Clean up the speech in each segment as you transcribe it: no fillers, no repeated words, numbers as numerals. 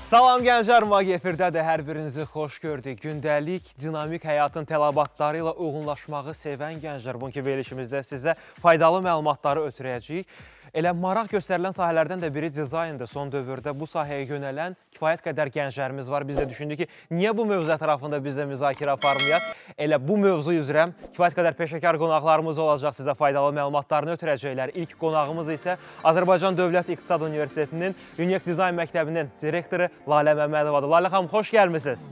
Salam gənclər, Magi efirdədir. Hər birinizi xoş gördük. Gündəlik, dinamik həyatın tələbatları ilə uyğunlaşmağı sevən gənclər, bugünkü verilişimizdə sizə faydalı məlumatları ötürəcəyik. Elə maraq göstərilən sahələrdən də biri dizayndır. Son dövrdə bu sahəyə yönələn kifayət qədər gənclərimiz var. Biz də düşündük ki, niyə bu mövzu ətrafında bizə müzakirə aparmayaq? Elə bu mövzu üzrə kifayət qədər peşəkar qonaqlarımız olacaq, sizə faydalı məlumatlarını ötürəcəklər. İlk qonağımız isə Azərbaycan Dövlət İqtisad Universitetinin Unique Dizayn Məktəbinin direktoru Lalə Məmmədovadır. Lalə xanım, xoş gəlmisiniz.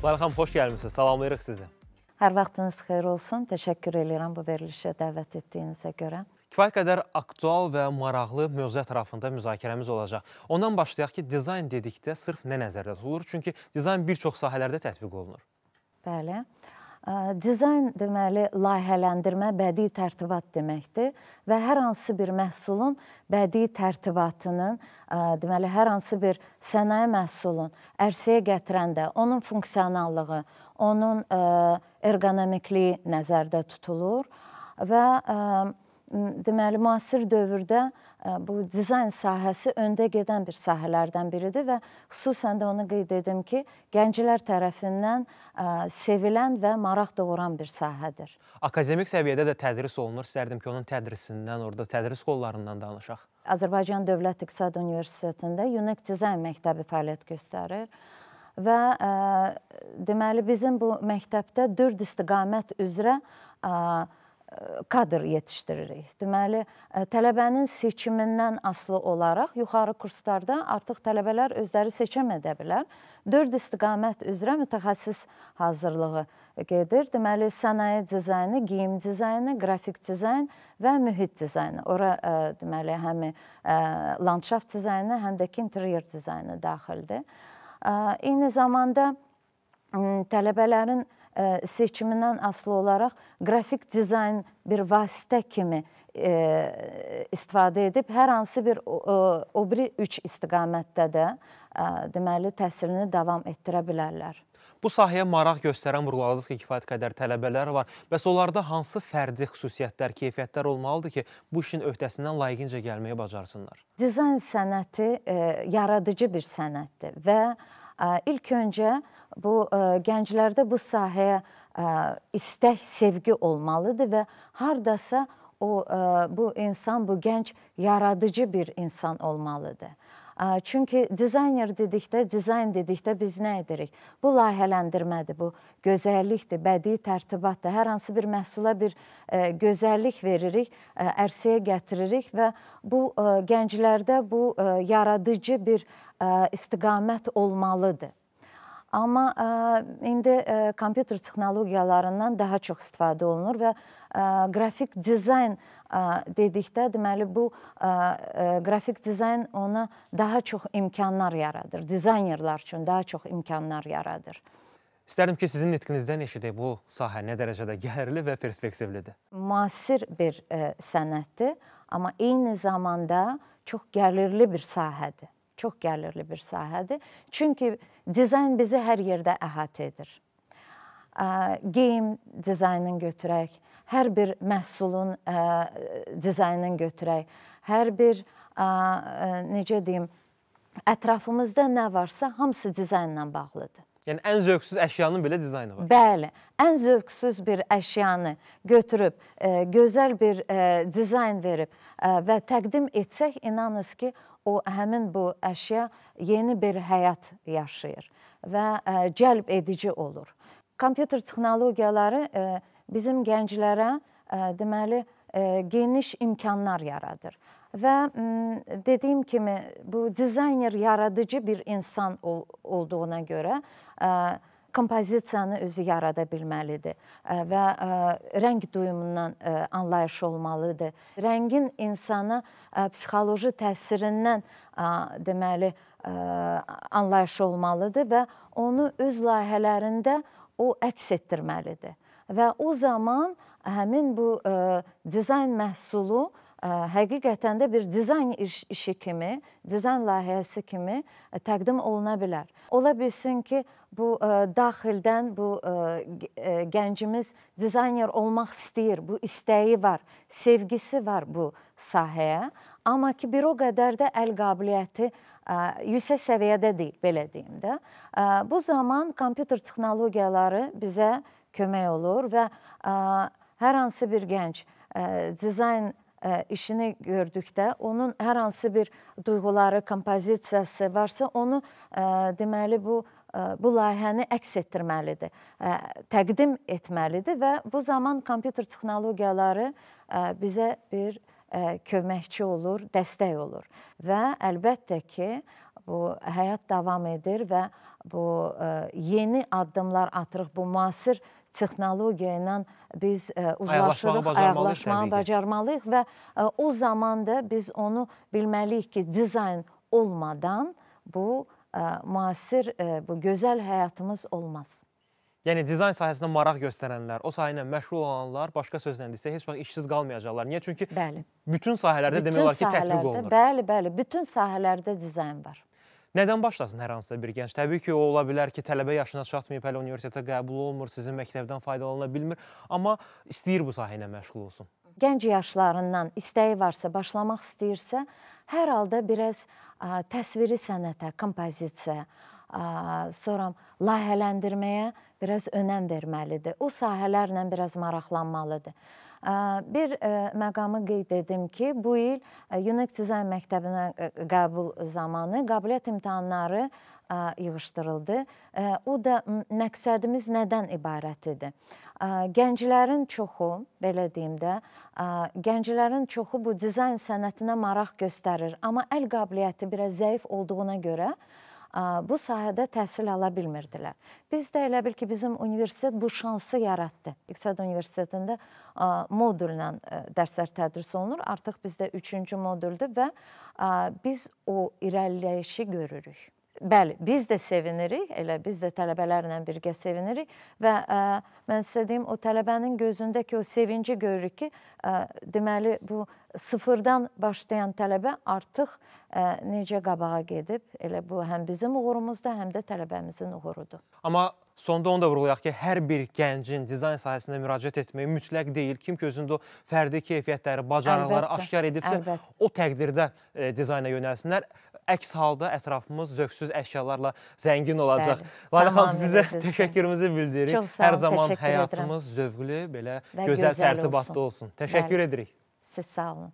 Lalə xanım, xoş gəlmisiniz. Salamlayırıq sizi. Hər vaxtınız xeyir olsun. Təşəkkür edirəm bu verilişə dəvət etdiyinizə görə. Kifayət qədər aktual və maraqlı mövzu ətrafında müzakirəmiz olacaq. Ondan başlayaq ki, dizayn dedikdə sırf nə nəzərdə tutulur? Çünki dizayn bir çox sahələrdə tətbiq olunur. Bəli. Dizayn deməli layihələndirmə, bədii tərtibat deməkdir və hər hansı bir məhsulun bədii tərtibatının, deməli hər hansı bir sənaye məhsulun ərsəyə gətirəndə onun funksionallığı, onun ergonomikliyi nəzərdə tutulur və deməli müasir dövrdə bu dizayn sahəsi öndə gedən bir sahələrdən biridir və xüsusən də onu qeyd edim ki, gənclər tərəfindən sevilən və maraq doğuran bir sahədir. Akademik səviyyədə də tədris olunur. İstərdim ki, onun tədrisindən, orada tədris qollarından danışaq. Azərbaycan Dövlət İqtisad Universitetində Unique Dizayn Məktəbi fəaliyyət göstərir və deməli bizim bu məktəbdə 4 istiqamət üzrə kadr yetişdiririk. Deməli, tələbənin seçimindən asılı olaraq yuxarı kurslarda artıq tələbələr özləri seçim edə bilər. 4 istiqamət üzrə mütəxəssis hazırlığı gedir. Deməli, sənaye dizaynı, geyim dizaynı, qrafik dizayn və mühit dizaynı. Ora deməli, həm landşaft dizaynı, həm də ki, interyer dizaynı daxildir. Eyni zamanda tələbələrin seçimindən asılı olaraq qrafik dizayn bir vasitə kimi istifadə edib, hər hansı bir o biri 3 istiqamətdə də deməli təhsilini davam etdirə bilərlər. Bu sahəyə maraq göstərən vurğuladınız ki, kifayət qədər tələbələr var. Bəs onlarda hansı fərdi xüsusiyyətlər, keyfiyyətlər olmalıdır ki, bu işin öhdəsindən layiqincə gəlməyi bacarsınlar? Dizayn sənəti yaradıcı bir sənətdir və İlk öncə bu gənclərdə bu sahəyə istək, sevgi olmalıdır və hardasa bu insan, bu gənc yaradıcı bir insan olmalıdır. Çünki dizayner dedikdə biz nə edirik? Bu layihələndirmədir, bu gözəllikdir, bədii tərtibatdır. Hər hansı bir məhsula bir gözəllik veririk, ərsəyə gətiririk və bu gənclərdə bu yaradıcı bir istiqamət olmalıdır. Amma indi kompüter texnologiyalarından daha çox istifadə olunur və qrafik dizayn dedikdə, deməli, bu qrafik dizayn ona daha çox imkanlar yaradır. Dizaynerlər üçün daha çox imkanlar yaradır. İstərdim ki, sizin nitqinizdən eşidək, bu sahə nə dərəcədə gəlirli və perspektivlidir? Müasir bir sənətdir, amma eyni zamanda çox gəlirli bir sahədir. Çox gəlirli bir sahədir. Çünki dizayn bizi hər yerdə əhatə edir. Geyim dizaynını götürək, hər bir məhsulun dizaynını götürək, hər bir, necə deyim, ətrafımızda nə varsa, hamısı dizaynla bağlıdır. Yəni, ən zövqsüz əşyanın belə dizaynı var. Bəli, ən zövqsüz bir əşyanı götürüb, gözəl bir dizayn verib və təqdim etsək, inanınız ki, həmin bu əşya yeni bir həyat yaşayır və cəlb edici olur. Kompüter texnologiyaları bizim gənclərə deməli geniş imkanlar yaradır və dediyim kimi bu dizayner yaradıcı bir insan olduğuna görə kompozisiyanı özü yarada bilməlidir və rəng duyumundan anlayış olmalıdır. Rəngin insana psixoloji təsirindən deməli anlayış olmalıdır və onu öz layihələrində o əks etdirməlidir. Və o zaman həmin bu dizayn məhsulu həqiqətən də bir dizayn işi kimi, dizayn layihəsi kimi təqdim oluna bilər. Ola bilsin ki, bu daxildən bu gəncimiz dizayner olmaq istəyir, bu istəyi var, sevgisi var bu sahəyə, amma ki, bir o qədər də əl qabiliyyəti yüksək səviyyədə deyil, belə deyim də. Bu zaman kompüter texnologiyaları bizə kömək olur və hər hansı bir gənc dizayn işini gördükdə, onun hər hansı bir duyğuları, kompozisiyası varsa, onu deməli bu layihəni əks etdirməlidir, təqdim etməlidir və bu zaman kompüter texnologiyaları bizə bir köməkçi olur, dəstək olur. Və əlbəttə ki, bu həyat davam edir və bu yeni addımlar atırıq, bu müasir texnologiya ilə biz uzlaşırıq, ayaqlaşmağı bacarmalıyıq və o zaman da biz onu bilməliyik ki, dizayn olmadan bu müasir, bu gözəl həyatımız olmaz. Yəni, dizayn sahəsində maraq göstərənlər, o sahə ilə məşğul olanlar, başqa sözlə desə, heç vaxt işsiz qalmayacaqlar. Niyə? Çünki bütün sahələrdə demək olar ki, tətbiq olunur. Bəli, bütün sahələrdə dizayn var. Nədən başlasın hər hansısa bir gənc? Təbii ki, o ola bilər ki, tələbə yaşına çatmayıb, hələ universitetə qəbul olmur, sizin məktəbdən faydalana bilmir, amma istəyir bu sahə ilə məşğul olsun. Gənc yaşlarından istəyi varsa, başlamaq istəyirsə, hər halda biraz təsviri sənətə, kompozisiya, sonra layihələndirməyə biraz önəm verməlidir. O sahələrlə biraz maraqlanmalıdır. Bir məqamı qeyd edim ki, bu il UNIQ Dizayn Məktəbinə qəbul zamanı qabiliyyət imtahanları yığışdırıldı. O da məqsədimiz nədən ibarət idi? Gənclərin çoxu, belə deyim də, gənclərin çoxu bu dizayn sənətinə maraq göstərir, amma əl qabiliyyəti biraz zəif olduğuna görə bu sahədə təhsil ala bilmirdilər. Biz də elə bil ki, bizim universitet bu şansı yaratdı. İqtisad Universitetində modulla dərslər tədris olunur. Artıq bizdə 3-cü moduldur və biz o irəliləyişi görürük. Bəli, biz də sevinirik, elə biz də tələbələrlə birgə sevinirik və mən sizə deyim, o tələbənin gözündəki o sevinci görürük ki, deməli, bu sıfırdan başlayan tələbə artıq necə qabağa gedib, elə bu həm bizim uğurumuzda, həm də tələbəmizin uğurudur. Amma sonda onu da vurğulayaq ki, hər bir gəncin dizayn sahəsində müraciət etməyi mütləq deyil. Kim ki, özündə o fərdi keyfiyyətləri, bacarıqları aşkar edibsə, o təqdirdə dizayna yönəlsinlər. Əks halda ətrafımız zövqsüz əşyalarla zəngin olacaq. Lalə xanım, sizə təşəkkürümüzü bildiririk. Çox sağ olun, hər zaman həyatımız zövqlü, belə gözəl tərtibatda olsun. Təşəkkür edirik. Siz sağ olun.